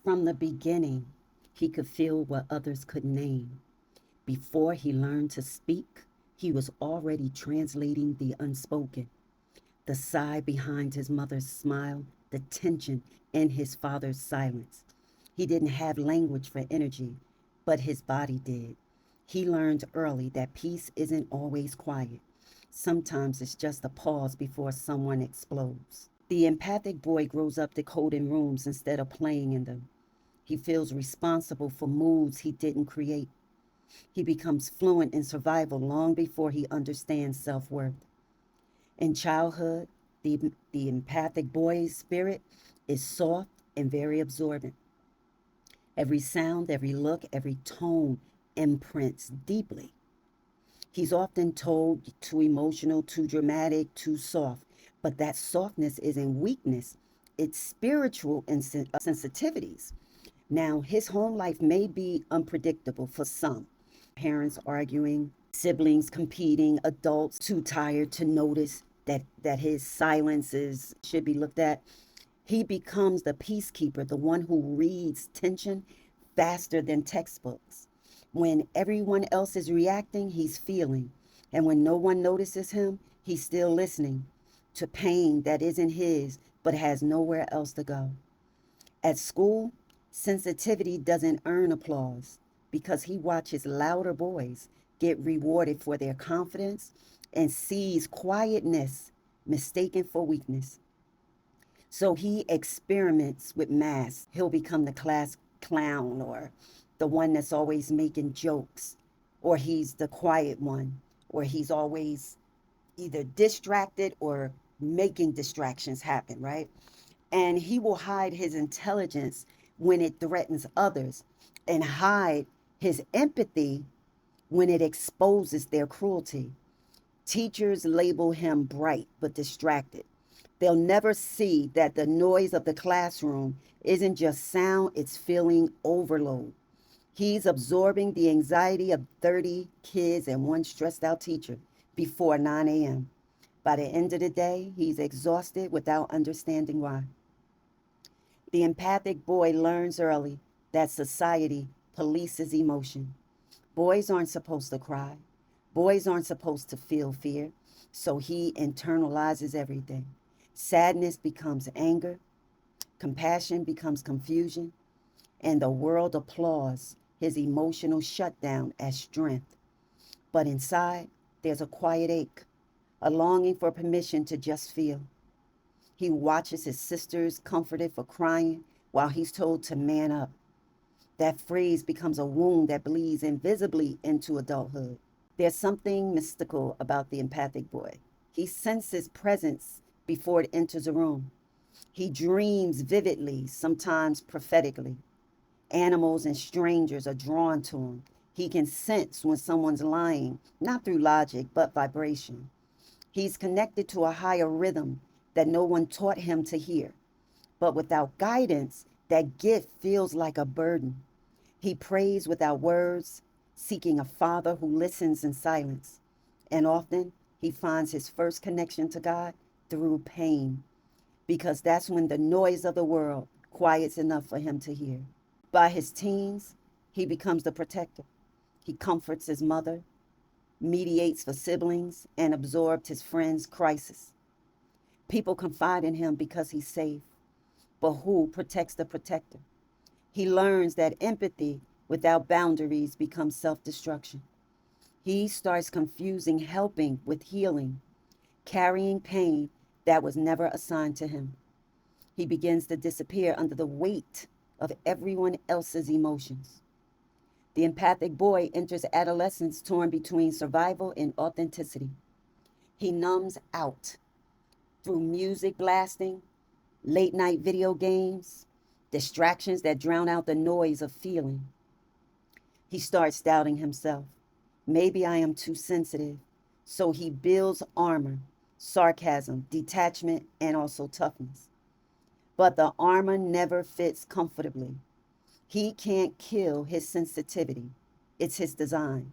From the beginning, he could feel what others could name. Before he learned to speak, he was already translating the unspoken, the sigh behind his mother's smile, the tension in his father's silence. He didn't have language for energy, but his body did. He learned early that peace isn't always quiet. Sometimes it's just a pause before someone explodes. The empathic boy grows up decoding rooms instead of playing in them. He feels responsible for moods he didn't create. He becomes fluent in survival long before he understands self worth. In childhood, the empathic boy's spirit is soft and very absorbent. Every sound, every look, every tone imprints deeply. He's often told too emotional, too dramatic, too soft. But that softness isn't weakness, it's spiritual sensitivities. Now, his home life may be unpredictable for some. Parents arguing, siblings competing, adults too tired to notice that his silences should be looked at. He becomes the peacekeeper, the one who reads tension faster than textbooks. When everyone else is reacting, he's feeling. And when no one notices him, he's still listening to pain that isn't his but has nowhere else to go. At school, sensitivity doesn't earn applause because he watches louder boys get rewarded for their confidence and sees quietness mistaken for weakness. So he experiments with masks. He'll become the class clown or the one that's always making jokes, or he's the quiet one, or he's always either distracted or making distractions happen, right? And he will hide his intelligence when it threatens others and hide his empathy when it exposes their cruelty. Teachers label him bright but distracted. They'll never see that the noise of the classroom isn't just sound, it's feeling overload. He's absorbing the anxiety of 30 kids and one stressed out teacher before 9 a.m. By the end of the day, he's exhausted without understanding why. The empathic boy learns early that society polices emotion. Boys aren't supposed to cry. Boys aren't supposed to feel fear. So he internalizes everything. Sadness becomes anger. Compassion becomes confusion. And the world applauds his emotional shutdown as strength. But inside, there's a quiet ache, a longing for permission to just feel. He watches his sisters comforted for crying while he's told to man up. That phrase becomes a wound that bleeds invisibly into adulthood. There's something mystical about the empathic boy. He senses presence before it enters a room. He dreams vividly, sometimes prophetically. Animals and strangers are drawn to him. He can sense when someone's lying, not through logic, but vibration. He's connected to a higher rhythm that no one taught him to hear. But without guidance, that gift feels like a burden. He prays without words, seeking a father who listens in silence. And often he finds his first connection to God through pain, because that's when the noise of the world quiets enough for him to hear. By his teens, he becomes the protector. He comforts his mother, mediates for siblings, and absorbs his friends' crisis. People confide in him because he's safe. But who protects the protector? He learns that empathy without boundaries becomes self destruction. He starts confusing helping with healing, carrying pain that was never assigned to him. He begins to disappear under the weight of everyone else's emotions. The empathic boy enters adolescence torn between survival and authenticity. He numbs out through music blasting, late night video games, distractions that drown out the noise of feeling. He starts doubting himself. Maybe I am too sensitive. So he builds armor, sarcasm, detachment, and also toughness. But the armor never fits comfortably. He can't kill his sensitivity. It's his design.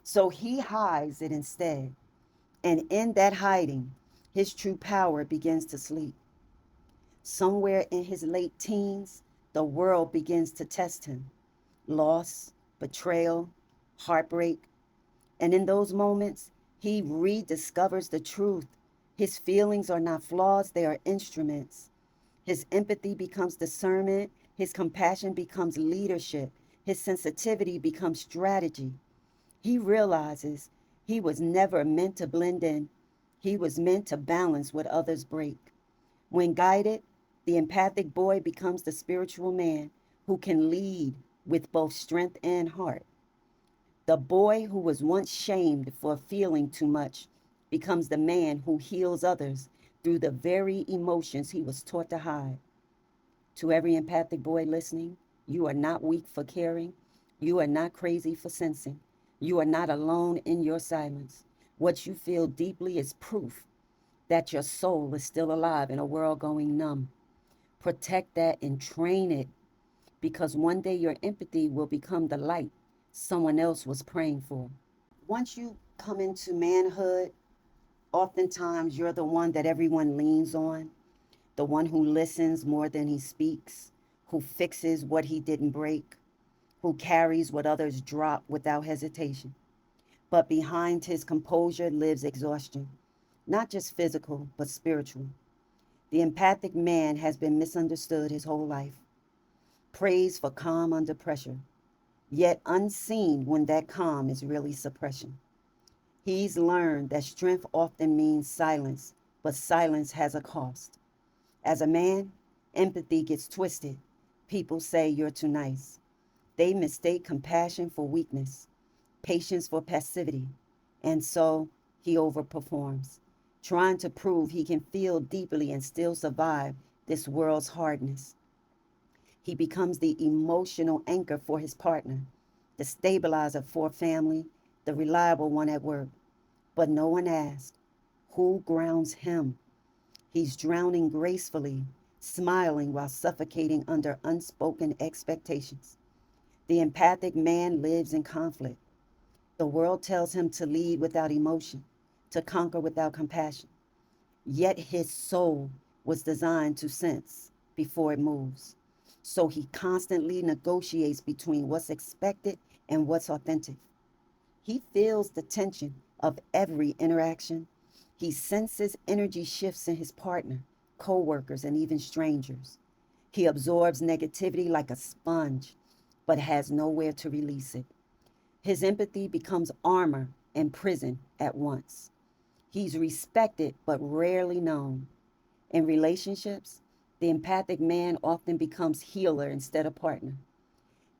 So he hides it instead. And in that hiding, his true power begins to sleep. Somewhere in his late teens, The world begins to test him. Loss, betrayal, heartbreak. And in those moments, he rediscovers the truth. His feelings are not flaws, they are instruments. His empathy becomes discernment. His compassion becomes leadership. His sensitivity becomes strategy. He realizes he was never meant to blend in. He was meant to balance what others break. When guided, the empathic boy becomes the spiritual man who can lead with both strength and heart. The boy who was once shamed for feeling too much becomes the man who heals others through the very emotions he was taught to hide. To every empathic boy listening, you are not weak for caring. You are not crazy for sensing. You are not alone in your silence. What you feel deeply is proof that your soul is still alive in a world going numb. Protect that and train it, because one day your empathy will become the light someone else was praying for. Once you come into manhood, oftentimes you're the one that everyone leans on, the one who listens more than he speaks, who fixes what he didn't break, who carries what others drop without hesitation. But behind his composure lives exhaustion, not just physical, but spiritual. The empathic man has been misunderstood his whole life, praised for calm under pressure, yet unseen when that calm is really suppression. He's learned that strength often means silence, but silence has a cost. As a man, empathy gets twisted. People say you're too nice. They mistake compassion for weakness, patience for passivity, and so he overperforms, trying to prove he can feel deeply and still survive this world's hardness. He becomes the emotional anchor for his partner, the stabilizer for family, the reliable one at work. But no one asks, who grounds him? He's drowning gracefully, smiling while suffocating under unspoken expectations. The empathic man lives in conflict. The world tells him to lead without emotion, to conquer without compassion. Yet his soul was designed to sense before it moves. So he constantly negotiates between what's expected and what's authentic. He feels the tension of every interaction. He senses energy shifts in his partner, coworkers, and even strangers. He absorbs negativity like a sponge, but has nowhere to release it. His empathy becomes armor and prison at once. He's respected but rarely known. In relationships, the empathic man often becomes healer instead of partner.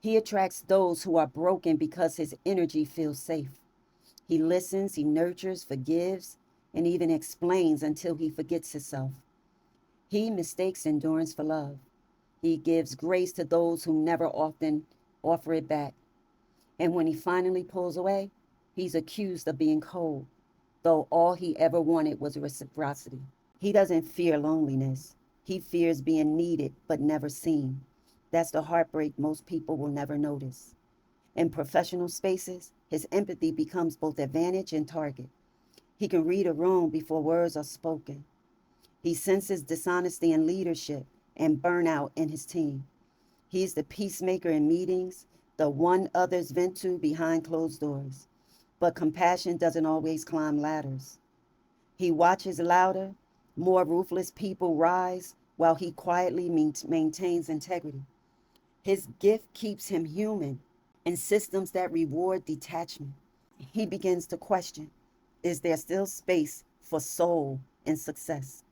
He attracts those who are broken because his energy feels safe. He listens, he nurtures, forgives, and even explains until he forgets himself. He mistakes endurance for love. He gives grace to those who never often offer it back. And when he finally pulls away, he's accused of being cold, though all he ever wanted was reciprocity. He doesn't fear loneliness. He fears being needed but never seen. That's the heartbreak most people will never notice. In professional spaces, his empathy becomes both advantage and target. He can read a room before words are spoken. He senses dishonesty in leadership and burnout in his team. He's the peacemaker in meetings, the one others vent to behind closed doors. But compassion doesn't always climb ladders. He watches louder, more ruthless people rise while he quietly maintains integrity. His gift keeps him human in systems that reward detachment. He begins to question, is there still space for soul and success?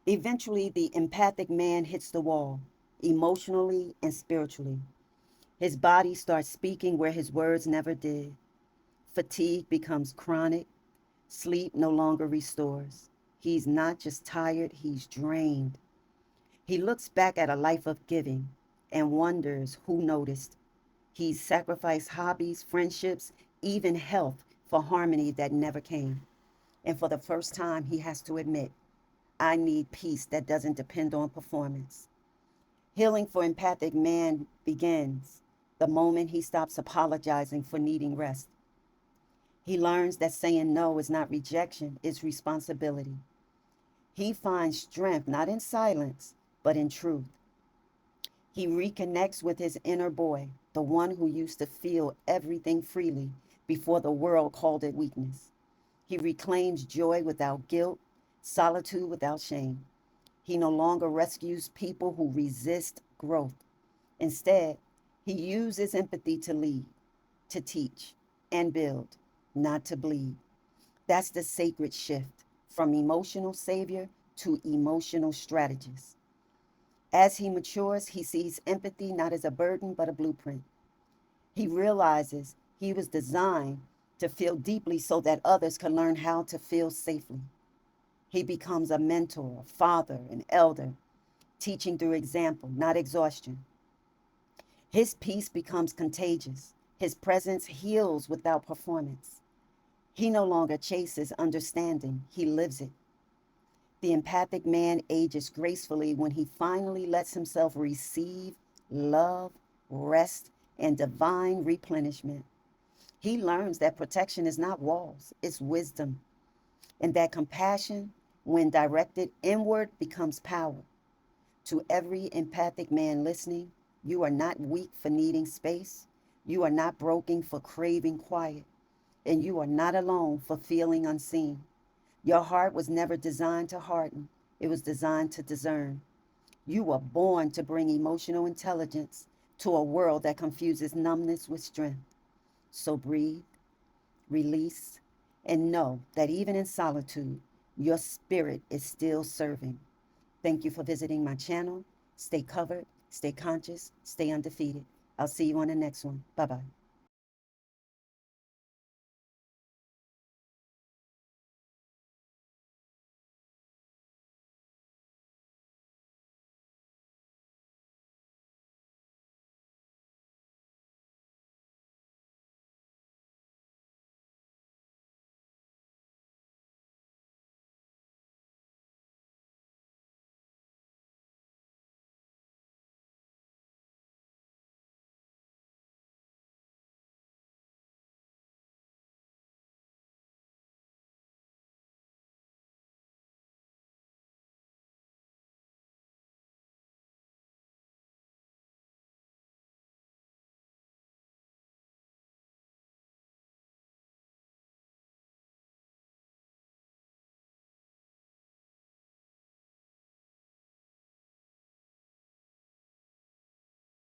Eventually, the empathic man hits the wall, emotionally and spiritually. His body starts speaking where his words never did. Fatigue becomes chronic. Sleep no longer restores. He's not just tired, he's drained. He looks back at a life of giving and wonders who noticed. He's sacrificed hobbies, friendships, even health for harmony that never came. And for the first time, he has to admit, I need peace that doesn't depend on performance. Healing for empathic man begins the moment he stops apologizing for needing rest. He learns that saying no is not rejection, it's responsibility. He finds strength not in silence, but in truth. He reconnects with his inner boy, the one who used to feel everything freely before the world called it weakness. He reclaims joy without guilt, solitude without shame. He no longer rescues people who resist growth. Instead, he uses empathy to lead, to teach, and build, not to bleed. That's the sacred shift from emotional savior to emotional strategist. As he matures, he sees empathy not as a burden but a blueprint. He realizes he was designed to feel deeply so that others can learn how to feel safely. He becomes a mentor, a father, an elder, teaching through example, not exhaustion. His peace becomes contagious. His presence heals without performance. He no longer chases understanding, he lives it. The empathic man ages gracefully when he finally lets himself receive love, rest, and divine replenishment. He learns that protection is not walls, it's wisdom, and that compassion, when directed inward, becomes power. To every empathic man listening, you are not weak for needing space. You are not broken for craving quiet. And you are not alone for feeling unseen. Your heart was never designed to harden, it was designed to discern. You were born to bring emotional intelligence to a world that confuses numbness with strength. So breathe, release, and know that even in solitude, your spirit is still serving. Thank you for visiting my channel. Stay covered, stay conscious, stay undefeated. I'll see you on the next one. Bye bye.